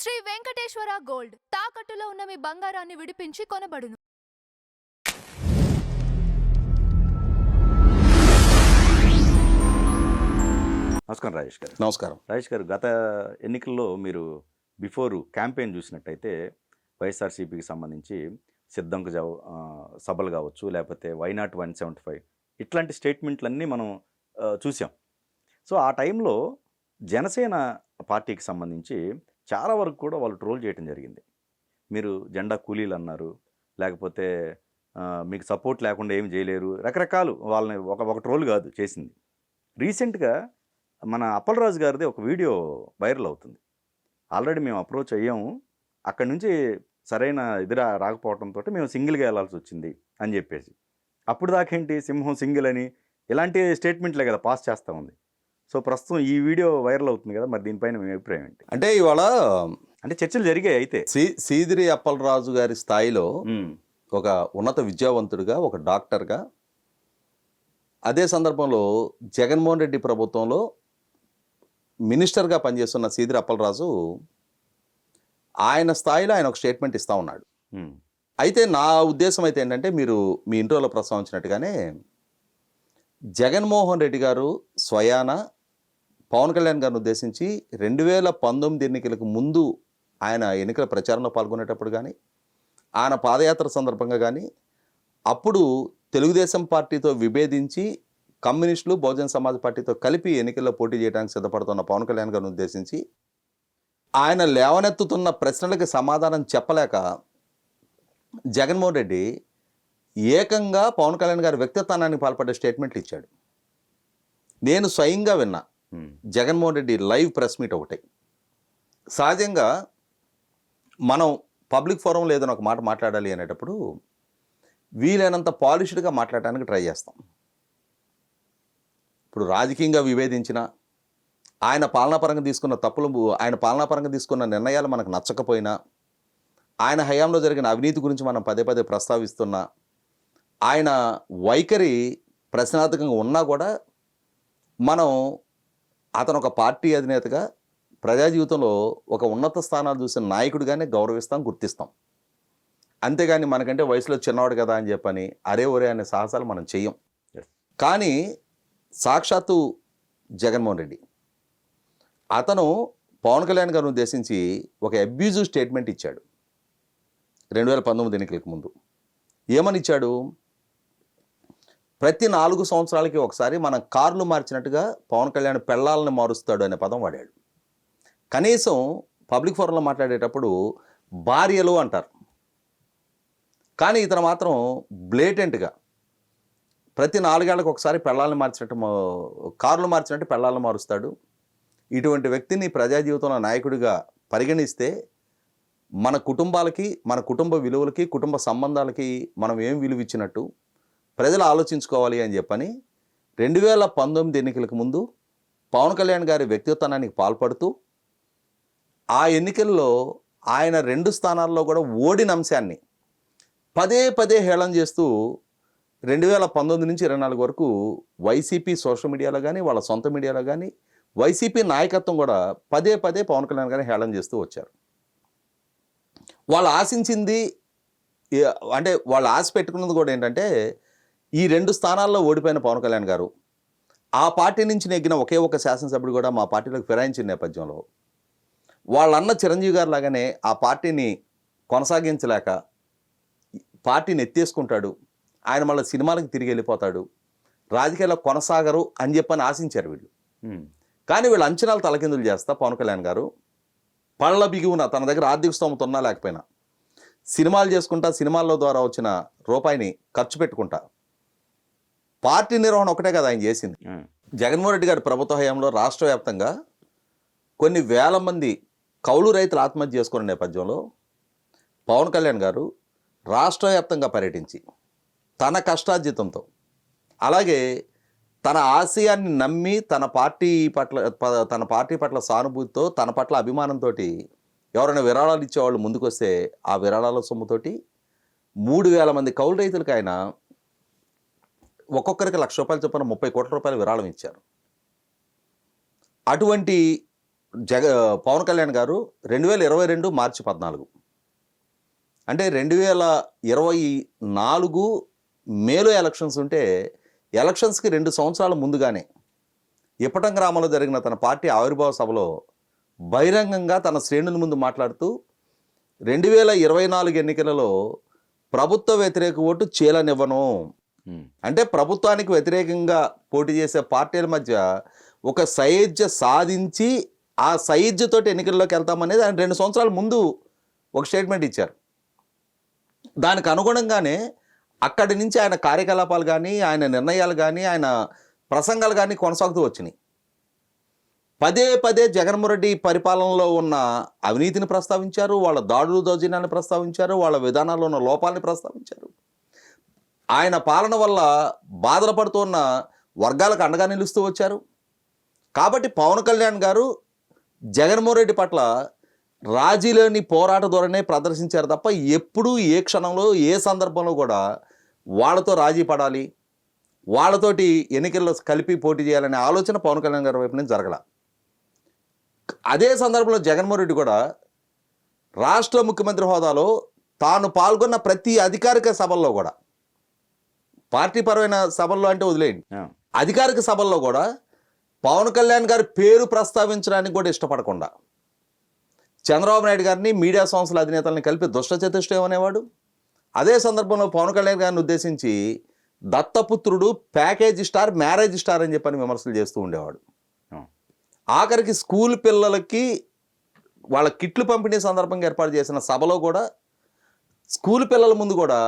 Shri Venkateswara gold తాకట్టులో ఉన్న మీ బంగారాన్ని విడిపించి కొనబడును. నమస్కారం రాజేష్ గారు. నమస్కారం. రాజేష్ గారు, గత ఎన్నికల్లో మీరు బిఫోర్ క్యాంపెయిన్ చూసినట్టయితే వైఎస్ఆర్సీపీకి సంబంధించి సిద్ధంకు సభలు కావచ్చు, లేకపోతే వైనాట్ 175 ఇట్లాంటి స్టేట్మెంట్లన్నీ మనం చూసాం. సో ఆ టైంలో జనసేన పార్టీకి సంబంధించి చాలా వరకు కూడా వాళ్ళు ట్రోల్ చేయడం జరిగింది. మీరు జెండా కూలీలు అన్నారు, లేకపోతే మీకు సపోర్ట్ లేకుండా ఏమి చేయలేరు, రకరకాలు వాళ్ళని ఒక ట్రోల్ కాదు చేసింది. రీసెంట్గా మన అప్పలరాజు గారిది ఒక వీడియో వైరల్ అవుతుంది. ఆల్రెడీ మేము అప్రోచ్ అయ్యాము, అక్కడి నుంచి సరైన రాకపోవడంతో మేము సింగిల్గా వెళ్ళాల్సి వచ్చింది అని చెప్పేసి, అప్పుడు దాకేంటి సింహం సింగిల్ అని ఇలాంటి స్టేట్మెంట్లే కదా పాస్ చేస్తూ ఉంది. సో ప్రస్తుతం ఈ వీడియో వైరల్ అవుతుంది కదా, మరి దీనిపైన మీ అభిప్రాయం ఏంటి? అంటే ఇవాళ అంటే చర్చలు జరిగాయి. అయితే సీదిరి అప్పలరాజు గారి స్థాయిలో ఒక ఉన్నత విద్యావంతుడిగా, ఒక డాక్టర్గా, అదే సందర్భంలో జగన్మోహన్ రెడ్డి ప్రభుత్వంలో మినిస్టర్గా పనిచేస్తున్న సీదిరి అప్పలరాజు ఆయన స్థాయిలో ఆయన ఒక స్టేట్మెంట్ ఇస్తూ ఉన్నాడు. అయితే నా ఉద్దేశం అయితే ఏంటంటే, మీరు మీ ఇంట్రోలో ప్రస్తావించినట్టుగానే జగన్మోహన్ రెడ్డి గారు స్వయాన పవన్ కళ్యాణ్ గారిని ఉద్దేశించి 2019 ఎన్నికలకు ముందు ఆయన ఎన్నికల ప్రచారంలో పాల్గొనేటప్పుడు కానీ, ఆయన పాదయాత్ర సందర్భంగా కానీ, అప్పుడు తెలుగుదేశం పార్టీతో విభేదించి కమ్యూనిస్టులు బహుజన సమాజ్ పార్టీతో కలిపి ఎన్నికల్లో పోటీ చేయడానికి సిద్ధపడుతున్న పవన్ కళ్యాణ్ గారిని ఉద్దేశించి ఆయన లేవనెత్తుతున్న ప్రశ్నలకు సమాధానం చెప్పలేక జగన్మోహన్ రెడ్డి ఏకంగా పవన్ కళ్యాణ్ గారి వ్యక్తిత్వానికి పాల్పడే స్టేట్మెంట్లు ఇచ్చాడు. నేను స్వయంగా విన్నా Jaganmohan Reddy live press meet ఒకటి. సహజంగా మనం పబ్లిక్ ఫోరంలో ఏదైనా ఒక మాట మాట్లాడాలి అనేటప్పుడు వీలైనంత పాలిష్డ్గా మాట్లాడడానికి ట్రై చేస్తాం. ఇప్పుడు రాజకీయంగా విభేదించిన, ఆయన పాలనాపరంగా తీసుకున్న తప్పులు, ఆయన పాలనాపరంగా తీసుకున్న నిర్ణయాలు మనకు నచ్చకపోయినా, ఆయన హయాంలో జరిగిన అవినీతి గురించి మనం పదే పదే ప్రస్తావిస్తున్నా, ఆయన వైఖరి ప్రశ్నార్థకంగా ఉన్నా కూడా మనం అతను ఒక పార్టీ అధినేతగా ప్రజా జీవితంలో ఒక ఉన్నత స్థానాలు చూసిన నాయకుడిగానే గౌరవిస్తాం, గుర్తిస్తాం. అంతేగాని మనకంటే వయసులో చిన్నవాడు కదా అని చెప్పని అరే ఒరే అనే సాహసాలు మనం చెయ్యం. కానీ సాక్షాత్తు జగన్మోహన్ రెడ్డి అతను పవన్ కళ్యాణ్ గారిని ఉద్దేశించి ఒక అబ్యూజివ్ స్టేట్మెంట్ ఇచ్చాడు 2019 ఎన్నికలకు ముందు. ఏమని ఇచ్చాడు? ప్రతి 4 సంవత్సరాలకి ఒకసారి మనం కార్లు మార్చినట్టుగా పవన్ కళ్యాణ్ పెళ్ళాలను మారుస్తాడు అనే పదం వాడాడు. కనీసం పబ్లిక్ ఫోరంలో మాట్లాడేటప్పుడు భార్యలు అంటారు, కానీ ఇతను మాత్రం బ్లేటెంట్గా ప్రతి 4 ఏళ్లకు ఒకసారి పెళ్ళాలను మార్చినట్టు, కార్లు మార్చినట్టు పెళ్ళాలను మారుస్తాడు. ఇటువంటి వ్యక్తిని ప్రజా జీవితంలో నాయకుడిగా పరిగణిస్తే మన కుటుంబాలకి, మన కుటుంబ విలువలకి, కుటుంబ సంబంధాలకి మనం ఏం విలువ ఇచ్చినట్టు ప్రజలు ఆలోచించుకోవాలి అని చెప్పని 2019 ఎన్నికలకు ముందు పవన్ కళ్యాణ్ గారి వ్యక్తిత్వానికి పాల్పడుతూ ఆ ఎన్నికల్లో ఆయన 2 స్థానాల్లో కూడా ఓడిన అంశాన్ని పదే పదే హేళన చేస్తూ 2019 నుంచి 24 వరకు వైసీపీ సోషల్ మీడియాలో కానీ, వాళ్ళ సొంత మీడియాలో కానీ, వైసీపీ నాయకత్వం కూడా పదే పదే పవన్ కళ్యాణ్ గారిని హేళన చేస్తూ వచ్చారు. వాళ్ళు ఆశించింది, అంటే వాళ్ళు ఆశ పెట్టుకున్నది కూడా ఏంటంటే, ఈ 2 స్థానాల్లో ఓడిపోయిన పవన్ కళ్యాణ్ గారు ఆ పార్టీ నుంచి నెగ్గిన ఒకే ఒక శాసనసభ్యుడు కూడా మా పార్టీలోకి ఫిరాయించిన నేపథ్యంలో వాళ్ళన్న చిరంజీవి గారు లాగానే ఆ పార్టీని కొనసాగించలేక పార్టీని ఎత్తేసుకుంటాడు, ఆయన మళ్ళీ సినిమాలకు తిరిగి వెళ్ళిపోతాడు, రాజకీయాల్లో కొనసాగరు అని చెప్పని ఆశించారు వీళ్ళు. కానీ వీళ్ళు అంచనాలు తలకిందులు చేస్తా పవన్ కళ్యాణ్ గారు పళ్ళ బిగువున తన దగ్గర ఆర్థిక స్తోమత ఉన్నా లేకపోయినా సినిమాలు చేసుకుంటా, సినిమాల్లో ద్వారా వచ్చిన రూపాయిని ఖర్చు పెట్టుకుంటా పార్టీ నిర్వహణ ఒకటే కదా ఆయన చేసింది. జగన్మోహన్ రెడ్డి గారి ప్రభుత్వ హయాంలో రాష్ట్ర వ్యాప్తంగా కొన్ని వేల మంది కౌలు రైతులు ఆత్మహత్య చేసుకునే నేపథ్యంలో పవన్ కళ్యాణ్ గారు రాష్ట్ర వ్యాప్తంగా పర్యటించి తన కష్టార్జితంతో, అలాగే తన ఆశయాన్ని నమ్మి తన పార్టీ పట్ల సానుభూతితో, తన పట్ల అభిమానంతో ఎవరైనా విరాళాలు ఇచ్చేవాళ్ళు ముందుకు వస్తే ఆ విరాళాల సొమ్ముతోటి 3,000 మంది కౌలు రైతులకు ఆయన ఒక్కొక్కరికి ₹1,00,000 చొప్పున 30 కోట్ల రూపాయలు విరాళం ఇచ్చారు. అటువంటి పవన్ కళ్యాణ్ గారు 2022 మార్చి 14 అంటే 2024 మేలో ఎలక్షన్స్ ఉంటే ఎలక్షన్స్కి 2 సంవత్సరాల ముందుగానే ఇప్పటం గ్రామంలో జరిగిన తన పార్టీ ఆవిర్భావ సభలో బహిరంగంగా తన శ్రేణుల ముందు మాట్లాడుతూ 2024 ఎన్నికలలో ప్రభుత్వ వ్యతిరేక ఓటు చీలనివ్వను, అంటే ప్రభుత్వానికి వ్యతిరేకంగా పోటీ చేసే పార్టీల మధ్య ఒక సైజ్య సాధించి ఆ సైజ్యతోటి ఎన్నికల్లోకి వెళ్తామనేది ఆయన 2 సంవత్సరాల ముందు ఒక స్టేట్మెంట్ ఇచ్చారు. దానికి అనుగుణంగానే అక్కడి నుంచి ఆయన కార్యకలాపాలు కానీ ఆయన నిర్ణయాలు కానీ ఆయన ప్రసంగాలు కానీ కొనసాగుతూ వచ్చినాయి. పదే పదే జగన్మోహన్ రెడ్డి పరిపాలనలో ఉన్న అవినీతిని ప్రస్తావించారు, వాళ్ళ దాడులు దౌర్జన్యాన్ని ప్రస్తావించారు, వాళ్ళ విధానాల్లో ఉన్న లోపాలని ప్రస్తావించారు. ఆయన పాలన వల్ల బాధలు పడుతున్న వర్గాలకు అండగా నిలుస్తూ వచ్చారు. కాబట్టి పవన్ కళ్యాణ్ గారు జగన్మోహన్ రెడ్డి పట్ల రాజీలేని పోరాట ధోరణే ప్రదర్శించారు తప్ప ఎప్పుడూ ఏ క్షణంలో ఏ సందర్భంలో కూడా వాళ్ళతో రాజీ పడాలి, వాళ్ళతోటి ఎన్నికల్లో కలిపి పోటీ చేయాలనే ఆలోచన పవన్ కళ్యాణ్ గారి వైపు నుంచి జరగల. అదే సందర్భంలో జగన్మోహన్ రెడ్డి కూడా రాష్ట్ర ముఖ్యమంత్రి హోదాలో తాను పాల్గొన్న ప్రతి అధికారిక సభల్లో కూడా, పార్టీ పరమైన సభల్లో అంటే వదిలేయండి, అధికారిక సభల్లో కూడా పవన్ కళ్యాణ్ గారి పేరు ప్రస్తావించడానికి కూడా ఇష్టపడకుండా చంద్రబాబు నాయుడు గారిని మీడియా సంస్థల అధినేతలను కలిపి దుష్ట చతుష్టయం అనేవాడు. అదే సందర్భంలో పవన్ కళ్యాణ్ గారిని ఉద్దేశించి దత్తపుత్రుడు, ప్యాకేజ్ స్టార్, మ్యారేజ్ స్టార్ అని చెప్పని విమర్శలు చేస్తూ ఉండేవాడు. ఆఖరికి స్కూల్ పిల్లలకి వాళ్ళ కిట్లు పంపిణీ సందర్భంగా ఏర్పాటు చేసిన సభలో కూడా స్కూల్ పిల్లల ముందు కూడా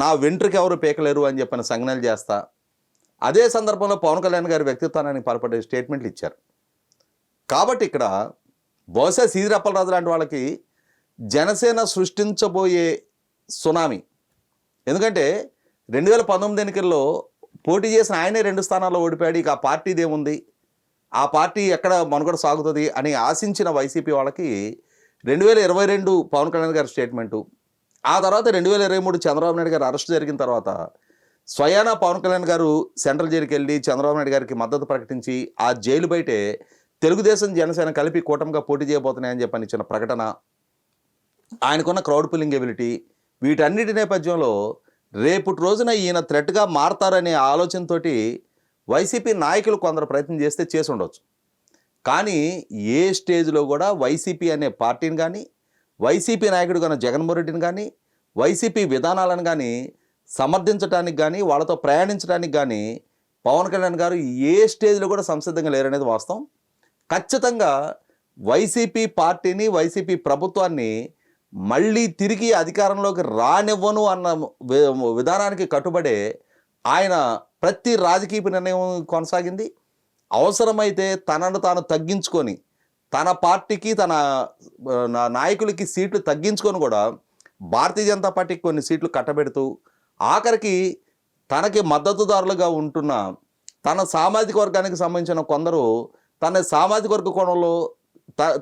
నా వెంట్రుకి ఎవరు పీకలేరు అని చెప్పిన సంజ్ఞలు చేస్తా అదే సందర్భంలో పవన్ కళ్యాణ్ గారి వ్యక్తిత్వానికి పరపడే స్టేట్మెంట్లు ఇచ్చారు. కాబట్టి ఇక్కడ బహుశా సీదిరి అప్పలరాజు లాంటి వాళ్ళకి జనసేన సృష్టించబోయే సునామీ, ఎందుకంటే 2019 ఎన్నికల్లో పోటీ చేసిన ఆయనే 2 స్థానాల్లో ఓడిపోయాడు. ఇక ఆ పార్టీది ఏముంది, ఆ పార్టీ ఎక్కడ మనుగడ సాగుతుంది అని ఆశించిన వైసీపీ వాళ్ళకి 2022 పవన్ కళ్యాణ్ గారి స్టేట్మెంటు, ఆ తర్వాత 2023 చంద్రబాబు నాయుడు గారు అరెస్ట్ జరిగిన తర్వాత స్వయానా పవన్ కళ్యాణ్ గారు సెంట్రల్ జైలుకి వెళ్ళి చంద్రబాబు నాయుడు గారికి మద్దతు ప్రకటించి ఆ జైలు బయటే తెలుగుదేశం జనసేన కలిపి కూటమిగా పోటీ చేయబోతున్నాయని చెప్పని ఇచ్చిన ప్రకటన, ఆయనకున్న క్రౌడ్ పుల్లింగ్ ఎబిలిటీ, వీటన్నిటి నేపథ్యంలో రేపటి రోజున ఈయన థ్రెట్గా మారతారనే ఆలోచనతోటి వైసీపీ నాయకులు కొందరు ప్రయత్నం చేస్తే చేసి ఉండొచ్చు. కానీ ఏ స్టేజ్లో కూడా వైసీపీ అనే పార్టీని కానీ, వైసీపీ నాయకుడు కానీ జగన్మోహన్ రెడ్డిని కానీ, వైసీపీ విధానాలను కానీ సమర్థించడానికి కానీ, వాళ్ళతో ప్రయాణించడానికి కానీ పవన్ కళ్యాణ్ గారు ఏ స్టేజ్లో కూడా సంసిద్ధంగా లేరనేది వాస్తవం. ఖచ్చితంగా వైసీపీ పార్టీని, వైసీపీ ప్రభుత్వాన్ని మళ్ళీ తిరిగి అధికారంలోకి రానివ్వను అన్న విధానానికి కట్టుబడే ఆయన ప్రతి రాజకీయ నిర్ణయం కొనసాగింది. అవసరమైతే తనను తాను తగ్గించుకొని తన పార్టీకి, తన నాయకులకి సీట్లు తగ్గించుకొని కూడా భారతీయ జనతా పార్టీకి కొన్ని సీట్లు కట్టబెడుతూ ఆఖరికి తనకి మద్దతుదారులుగా ఉంటున్న తన సామాజిక వర్గానికి సంబంధించిన కొందరు తన సామాజిక వర్గ కోణంలో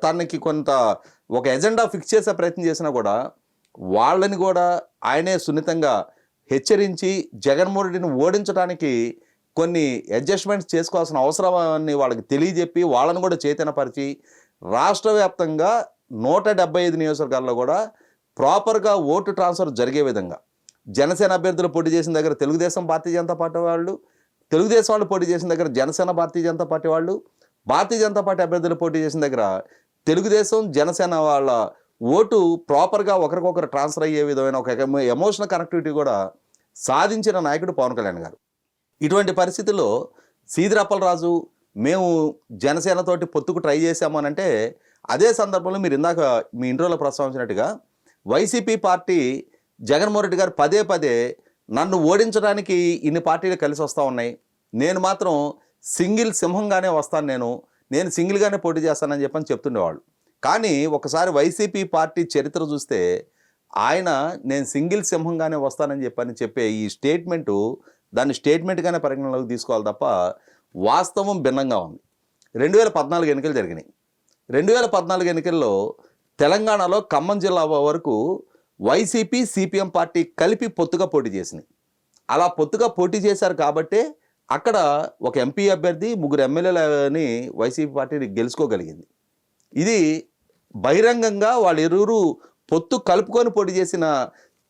తనకి కొంత ఒక ఎజెండా ఫిక్స్ చేసే ప్రయత్నం చేసినా కూడా వాళ్ళని కూడా ఆయనే సున్నితంగా హెచ్చరించి జగన్మోహన్ రెడ్డిని ఓడించడానికి కొన్ని అడ్జస్ట్మెంట్స్ చేసుకోవాల్సిన అవసరాన్ని వాళ్ళకి తెలియజెప్పి వాళ్ళని కూడా చైతన్యపరిచి రాష్ట్ర వ్యాప్తంగా 175 నియోజకవర్గాల్లో కూడా ప్రాపర్గా ఓటు ట్రాన్స్ఫర్ జరిగే విధంగా జనసేన అభ్యర్థులు పోటీ చేసిన దగ్గర తెలుగుదేశం భారతీయ జనతా పార్టీ వాళ్ళు, తెలుగుదేశం వాళ్ళు పోటీ చేసిన దగ్గర జనసేన భారతీయ జనతా పార్టీ వాళ్ళు, భారతీయ జనతా పార్టీ అభ్యర్థులు పోటీ చేసిన దగ్గర తెలుగుదేశం జనసేన వాళ్ళ ఓటు ప్రాపర్గా ఒకరికొకరు ట్రాన్స్ఫర్ అయ్యే విధమైన ఒక ఎమోషనల్ కనెక్టివిటీ కూడా సాధించిన నాయకుడు పవన్ కళ్యాణ్ గారు. ఇటువంటి పరిస్థితుల్లో సీదిరి అప్పలరాజు మేము జనసేనతోటి పొత్తుకు ట్రై చేశాము అని అంటే, అదే సందర్భంలో మీరు ఇందాక మీ ఇంట్రోలో ప్రస్తావించినట్టుగా వైసీపీ పార్టీ జగన్మోహన్ రెడ్డి గారు పదే పదే నన్ను ఓడించడానికి ఇన్ని పార్టీలు కలిసి వస్తూ ఉన్నాయి, నేను మాత్రం సింగిల్ సింహంగానే వస్తాను, నేను సింగిల్గానే పోటీ చేస్తానని చెప్పని చెప్తుండేవాళ్ళు. కానీ ఒకసారి వైసీపీ పార్టీ చరిత్ర చూస్తే ఆయన నేను సింగిల్ సింహంగానే వస్తానని చెప్పే ఈ స్టేట్మెంటు దాన్ని స్టేట్మెంట్గానే పరిగణనలోకి తీసుకోవాలి తప్ప వాస్తవం భిన్నంగా ఉంది. 2014 ఎన్నికలు జరిగినాయి. 2014 ఎన్నికల్లో తెలంగాణలో ఖమ్మం జిల్లా వరకు వైసీపీ సిపిఎం పార్టీ కలిపి పొత్తుగా పోటీ చేసినాయి. అలా పొత్తుగా పోటీ చేశారు కాబట్టే అక్కడ ఒక ఎంపీ అభ్యర్థి, 3 ఎమ్మెల్యేలని వైసీపీ పార్టీ గెలుచుకోగలిగింది. ఇది బహిరంగంగా వాళ్ళిరువురు పొత్తు కలుపుకొని పోటీ చేసిన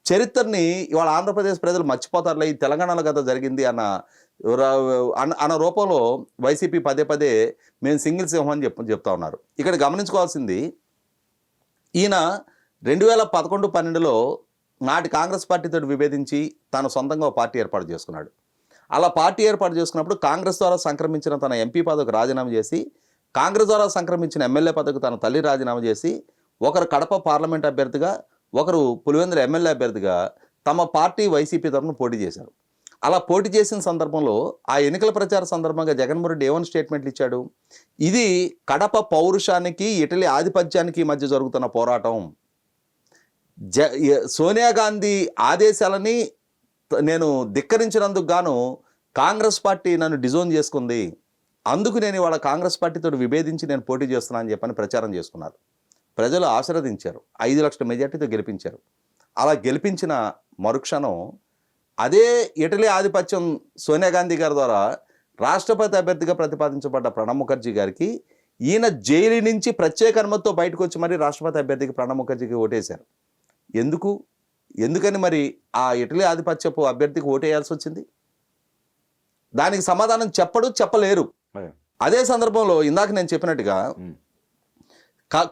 చరిత్రని ఇవాళ ఆంధ్రప్రదేశ్ ప్రజలు మర్చిపోతారులే, ఈ తెలంగాణలో కదా జరిగింది అన్న రూపంలో వైసీపీ పదే పదే మేము సింగిల్ సింహం అని చెప్తా ఉన్నారు. ఇక్కడ గమనించుకోవాల్సింది, ఈయన 2011-12లో నాటి కాంగ్రెస్ పార్టీతో విభేదించి తన సొంతంగా ఒక పార్టీ ఏర్పాటు చేసుకున్నాడు. అలా పార్టీ ఏర్పాటు చేసుకున్నప్పుడు కాంగ్రెస్ ద్వారా సంక్రమించిన తన ఎంపీ పదవికి రాజీనామా చేసి, కాంగ్రెస్ ద్వారా సంక్రమించిన ఎమ్మెల్యే పదవికి తన తల్లి రాజీనామా చేసి, ఒకరు కడప పార్లమెంట్ అభ్యర్థిగా, ఒకరు పులివెందుల ఎమ్మెల్యే అభ్యర్థిగా తమ పార్టీ వైసీపీ తరఫున పోటీ చేశారు. అలా పోటీ చేసిన సందర్భంలో ఆ ఎన్నికల ప్రచార సందర్భంగా జగన్మోహన్ రెడ్డి ఏమని స్టేట్మెంట్లు ఇచ్చాడు? ఇది కడప పౌరుషానికి ఇటలీ ఆధిపత్యానికి మధ్య జరుగుతున్న పోరాటం. సోనియా గాంధీ ఆదేశాలని నేను ధిక్కరించినందుకు గాను కాంగ్రెస్ పార్టీ నన్ను డిజోన్ చేసుకుంది, అందుకు నేను ఇవాళ కాంగ్రెస్ పార్టీతో విభేదించి నేను పోటీ చేస్తున్నాను అని చెప్పని ప్రచారం చేసుకున్నారు. ప్రజలు ఆశీర్వదించారు, 5 లక్షల మెజార్టీతో గెలిపించారు. అలా గెలిపించిన మరుక్షణం అదే ఇటలీ ఆధిపత్యం సోనియా గాంధీ గారి ద్వారా రాష్ట్రపతి అభ్యర్థిగా ప్రతిపాదించబడ్డ ప్రణబ్ ముఖర్జీ గారికి ఈయన జైలు నుంచి ప్రత్యేక అనుమతితో బయటకు వచ్చి మరి రాష్ట్రపతి అభ్యర్థికి ప్రణబ్ ముఖర్జీకి ఓటేశారు. ఎందుకని మరి ఆ ఇటలీ ఆధిపత్యపు అభ్యర్థికి ఓటేయాల్సి వచ్చింది? దానికి సమాధానం చెప్పలేరు. అదే సందర్భంలో ఇందాక నేను చెప్పినట్టుగా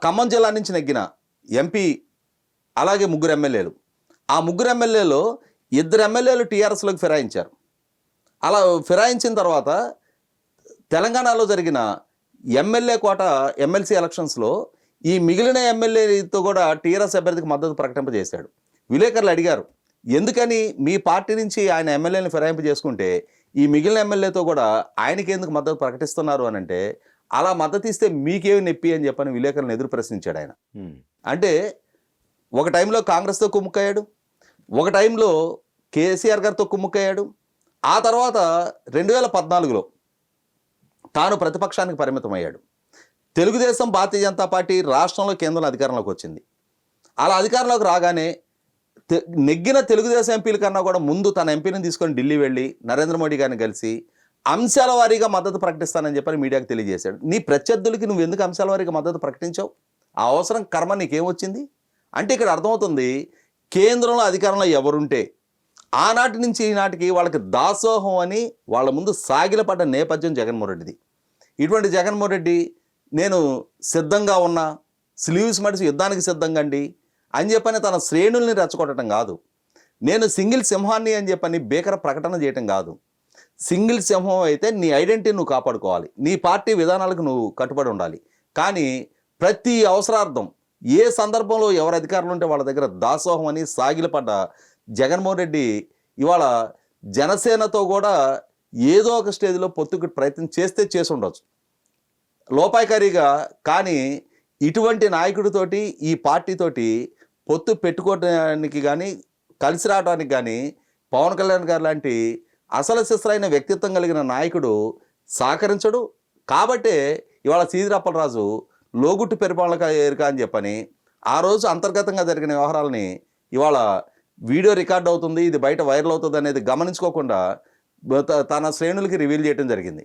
ఖమ్మం జిల్లా నుంచి నెగ్గిన ఎంపీ, అలాగే 3 ఎమ్మెల్యేలు, ఆ 3 ఎమ్మెల్యేలో 2 ఎమ్మెల్యేలు టీఆర్ఎస్లోకి ఫిరాయించారు. అలా ఫిరాయించిన తర్వాత తెలంగాణలో జరిగిన ఎమ్మెల్యే కోట ఎమ్మెల్సీ ఎలక్షన్స్లో ఈ మిగిలిన ఎమ్మెల్యేతో కూడా టీఆర్ఎస్ అభ్యర్థికి మద్దతు ప్రకటింపజేశాడు. విలేకరులు అడిగారు, ఎందుకని మీ పార్టీ నుంచి ఆయన ఎమ్మెల్యేని ఫిరాయింపు చేసుకుంటే ఈ మిగిలిన ఎమ్మెల్యేతో కూడా ఆయనకి ఎందుకు మద్దతు ప్రకటిస్తున్నారు అని అంటే, అలా మద్దతు ఇస్తే మీకేమి నొప్పి అని చెప్పని విలేకరులను ఎదురు ప్రశ్నించాడు ఆయన. అంటే ఒక టైంలో కాంగ్రెస్తో కుమ్ముక్కయ్యాడు, ఒక టైంలో కేసీఆర్ గారితో కుమ్ముక్కయ్యాడు. ఆ తర్వాత 2014లో తాను ప్రతిపక్షానికి పరిమితమయ్యాడు. తెలుగుదేశం భారతీయ జనతా పార్టీ రాష్ట్రంలో కేంద్రంలో అధికారంలోకి వచ్చింది. అలా అధికారంలోకి రాగానే నెగ్గిన తెలుగుదేశం ఎంపీల కన్నా కూడా ముందు తన ఎంపీని తీసుకొని ఢిల్లీ వెళ్ళి నరేంద్ర మోడీ గారిని కలిసి అంశాల వారీగా మద్దతు ప్రకటిస్తానని చెప్పని మీడియాకు తెలియజేశాడు. నీ ప్రత్యర్థులకి నువ్వు ఎందుకు అంశాల వారీగా మద్దతు ప్రకటించావు? ఆ అవసరం కర్మ నీకేమొచ్చింది? అంటే ఇక్కడ అర్థమవుతుంది, కేంద్రంలో అధికారంలో ఎవరుంటే ఆనాటి నుంచి ఈనాటికి వాళ్ళకి దాసోహం అని వాళ్ళ ముందు సాగిలపడ్డ నేపథ్యం జగన్మోహన్ రెడ్డిది. ఇటువంటి జగన్మోహన్ రెడ్డి నేను సిద్ధంగా ఉన్నా, స్లీవ్స్ మడిసి యుద్ధానికి సిద్ధంగా అండి అని చెప్పని తన శ్రేణుల్ని రెచ్చగొట్టడం కాదు, నేను సింగిల్ సింహాన్ని అని చెప్పని బేకర ప్రకటన చేయటం కాదు. సింగిల్ సింహం అయితే నీ ఐడెంటిటీ నువ్వు కాపాడుకోవాలి, నీ పార్టీ విధానాలకు నువ్వు కట్టుబడి ఉండాలి. కానీ ప్రతి అవసరార్థం ఏ సందర్భంలో ఎవరు అధికారులు ఉంటే వాళ్ళ దగ్గర దాసోహం అని సాగిలపడ్డ జగన్మోహన్ రెడ్డి ఇవాళ జనసేనతో కూడా ఏదో ఒక స్టేజ్లో పొత్తుకు ప్రయత్నం చేసి ఉండొచ్చు లోపాయికారిగా. కానీ ఇటువంటి నాయకుడితోటి ఈ పార్టీతోటి పొత్తు పెట్టుకోవడానికి కానీ కలిసి రావడానికి కానీ పవన్ కళ్యాణ్ గారు లాంటి అసలు శిస్రైన వ్యక్తిత్వం కలిగిన నాయకుడు సహకరించడు. కాబట్టే ఇవాళ సీదిరాపలరాజు లోగుట్టు పరిపాలన ఎరుక అని చెప్పని ఆ రోజు అంతర్గతంగా జరిగిన వ్యవహారాలని ఇవాళ వీడియో రికార్డ్ అవుతుంది, ఇది బయట వైరల్ అవుతుంది అనేది గమనించుకోకుండా తన శ్రేణులకి రివీల్ చేయడం జరిగింది.